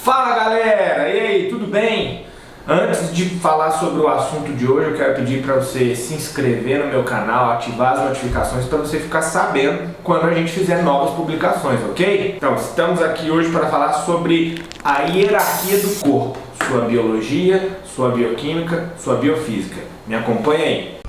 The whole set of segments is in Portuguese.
Fala galera, e aí, tudo bem? Antes de falar sobre o assunto de hoje, eu quero pedir para você se inscrever no meu canal, ativar as notificações para você ficar sabendo quando a gente fizer novas publicações, ok? Então, estamos aqui hoje para falar sobre a hierarquia do corpo, sua biologia, sua bioquímica, sua biofísica. Me acompanha aí.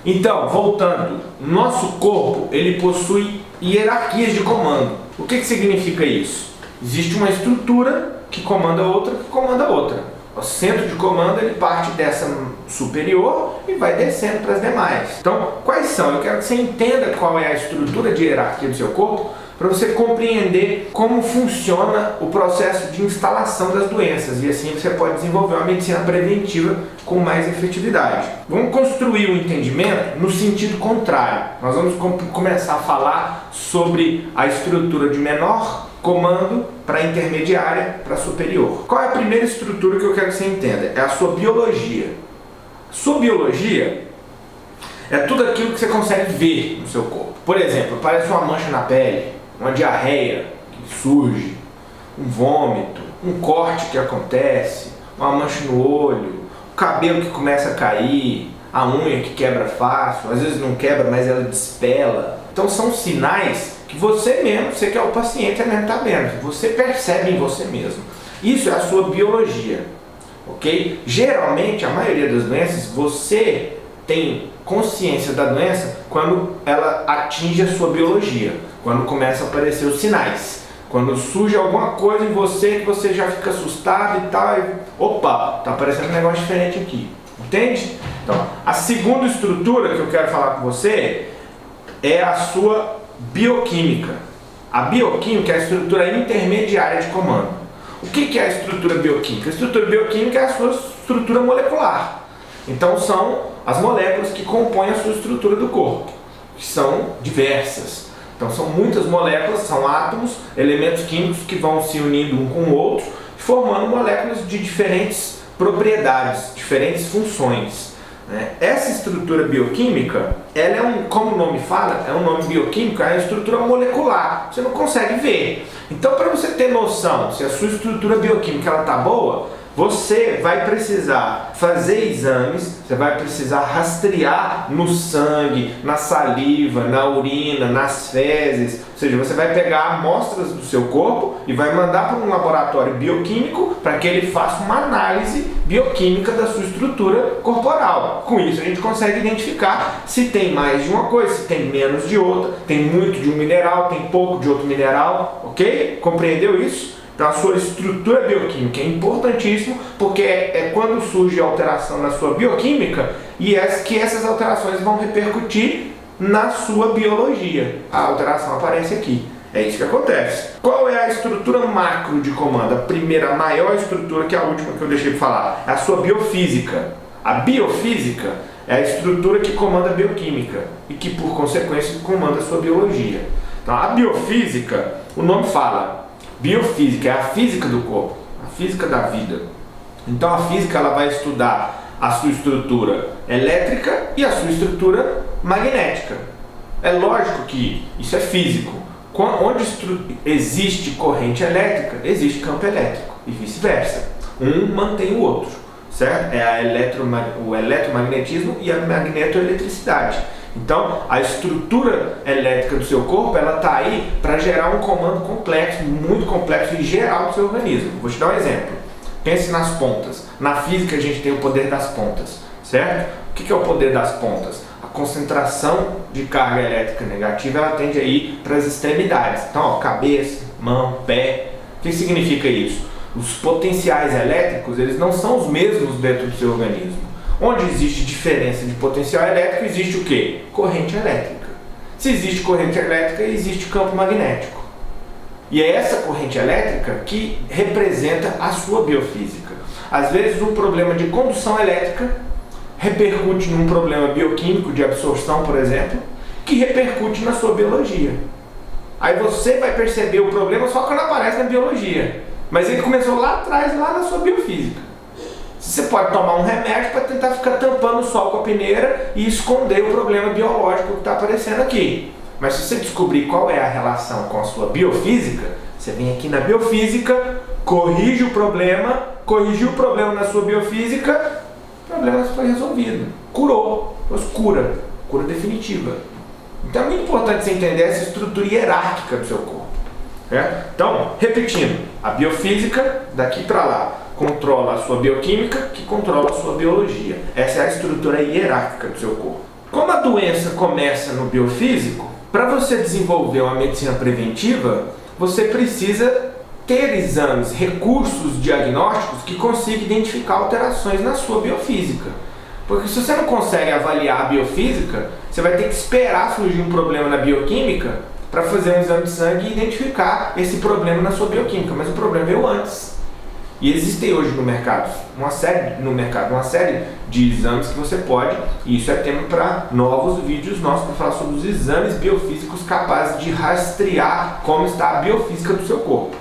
Então, voltando, nosso corpo ele possui hierarquias de comando. O que significa isso? Existe uma estrutura que comanda outra, que comanda outra. O centro de comando ele parte dessa superior e vai descendo para as demais. Então, quais são? Eu quero que você entenda qual é a estrutura de hierarquia do seu corpo para você compreender como funciona o processo de instalação das doenças e assim você pode desenvolver uma medicina preventiva com mais efetividade. Vamos construir o entendimento no sentido contrário. Nós vamos começar a falar sobre a estrutura de menor comando para intermediária para superior. Qual é a primeira estrutura que eu quero que você entenda? É a sua biologia. Sua biologia é tudo aquilo que você consegue ver no seu corpo. Por exemplo, aparece uma mancha na pele, uma diarreia que surge, um vômito, um corte que acontece, uma mancha no olho, o cabelo que começa a cair, a unha que quebra fácil, às vezes não quebra, mas ela despela. Então são sinais que você mesmo, você que é o paciente, mesmo está vendo, você percebe em você mesmo. Isso é a sua biologia, ok? Geralmente, a maioria das doenças, você tem consciência da doença quando ela atinge a sua biologia, quando começam a aparecer os sinais, quando surge alguma coisa em você que você já fica assustado e tal, e, opa, tá aparecendo um negócio diferente aqui, entende? Então, a segunda estrutura que eu quero falar com você é a sua bioquímica. A bioquímica é a estrutura intermediária de comando. O que é a estrutura bioquímica? A estrutura bioquímica é a sua estrutura molecular. Então são as moléculas que compõem a sua estrutura do corpo, que são diversas. Então são muitas moléculas, são átomos, elementos químicos que vão se unindo um com o outro, formando moléculas de diferentes propriedades, diferentes funções. Essa estrutura bioquímica, ela é como o nome fala, é um nome bioquímico, é uma estrutura molecular, você não consegue ver. Então para você ter noção se a sua estrutura bioquímica está boa, você vai precisar fazer exames, você vai precisar rastrear no sangue, na saliva, na urina, nas fezes, ou seja, você vai pegar amostras do seu corpo e vai mandar para um laboratório bioquímico para que ele faça uma análise bioquímica da sua estrutura corporal. Com isso a gente consegue identificar se tem mais de uma coisa, se tem menos de outra, tem muito de um mineral, tem pouco de outro mineral, ok? Compreendeu isso? Então a sua estrutura bioquímica é importantíssimo porque é quando surge a alteração na sua bioquímica e que essas alterações vão repercutir na sua biologia. A alteração aparece aqui. É isso que acontece. Qual é a estrutura macro de comando? A primeira, a maior estrutura, que é a última que eu deixei de falar, é a sua biofísica. A biofísica é a estrutura que comanda a bioquímica e que por consequência comanda a sua biologia. Então a biofísica, o nome fala, biofísica é a física do corpo, a física da vida. Então a física ela vai estudar a sua estrutura elétrica e a sua estrutura magnética. É lógico que isso é físico. Onde existe corrente elétrica, existe campo elétrico e vice-versa. Um mantém o outro, certo? É o eletromagnetismo e a magnetoeletricidade. Então, a estrutura elétrica do seu corpo, ela está aí para gerar um comando complexo, muito complexo e geral do seu organismo. Vou te dar um exemplo. Pense nas pontas. Na física a gente tem o poder das pontas, certo? O que é o poder das pontas? A concentração de carga elétrica negativa, ela tende a ir para as extremidades. Então, ó, cabeça, mão, pé. O que significa isso? Os potenciais elétricos, eles não são os mesmos dentro do seu organismo. Onde existe diferença de potencial elétrico, existe o quê? Corrente elétrica. Se existe corrente elétrica, existe campo magnético. E é essa corrente elétrica que representa a sua biofísica. Às vezes, um problema de condução elétrica repercute num problema bioquímico de absorção, por exemplo, que repercute na sua biologia. Aí você vai perceber o problema só quando aparece na biologia. Mas ele começou lá atrás, lá na sua biofísica. Você pode tomar um remédio para tentar ficar tampando o sol com a peneira e esconder o problema biológico que está aparecendo aqui. Mas se você descobrir qual é a relação com a sua biofísica, você vem aqui na biofísica, corrigiu o problema na sua biofísica, o problema foi resolvido. Curou, cura definitiva. Então é muito importante você entender essa estrutura hierárquica do seu corpo. Então, repetindo, a biofísica, daqui para lá, controla a sua bioquímica, que controla a sua biologia. Essa é a estrutura hierárquica do seu corpo. Como a doença começa no biofísico, para você desenvolver uma medicina preventiva, você precisa ter exames, recursos diagnósticos que consigam identificar alterações na sua biofísica. Porque se você não consegue avaliar a biofísica, você vai ter que esperar surgir um problema na bioquímica para fazer um exame de sangue e identificar esse problema na sua bioquímica. Mas o problema veio antes. E existem hoje no mercado uma série de exames que você pode, e isso é tema para novos vídeos nossos para falar sobre os exames biofísicos capazes de rastrear como está a biofísica do seu corpo.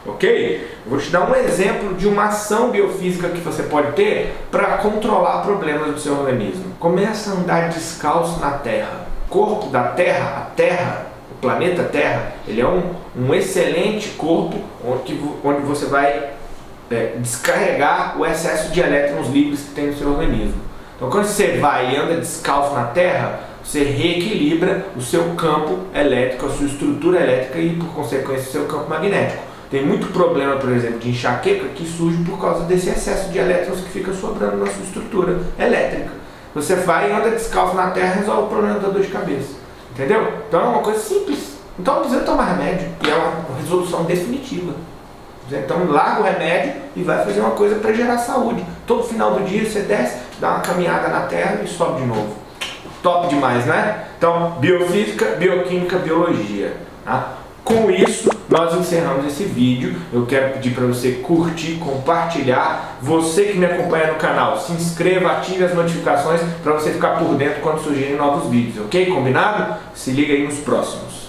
Ok? Eu vou te dar um exemplo de uma ação biofísica que você pode ter para controlar problemas do seu organismo. Começa a andar descalço na Terra. O corpo da Terra, o planeta Terra, ele é um excelente corpo onde você vai descarregar o excesso de elétrons livres que tem no seu organismo. Então quando você vai e anda descalço na Terra, você reequilibra o seu campo elétrico, a sua estrutura elétrica e por consequência o seu campo magnético. Tem muito problema, por exemplo, de enxaqueca que surge por causa desse excesso de elétrons que fica sobrando na sua estrutura elétrica. Você vai e anda descalço na Terra e resolve o problema da dor de cabeça. Entendeu? Então é uma coisa simples. Então não precisa tomar remédio e é uma resolução definitiva. Então larga o remédio e vai fazer uma coisa para gerar saúde. Todo final do dia você desce, dá uma caminhada na Terra e sobe de novo. Top demais, né? Então, biofísica, bioquímica, biologia. Tá? Com isso, nós encerramos esse vídeo. Eu quero pedir para você curtir, compartilhar. Você que me acompanha no canal, se inscreva, ative as notificações para você ficar por dentro quando surgirem novos vídeos, ok? Combinado? Se liga aí nos próximos.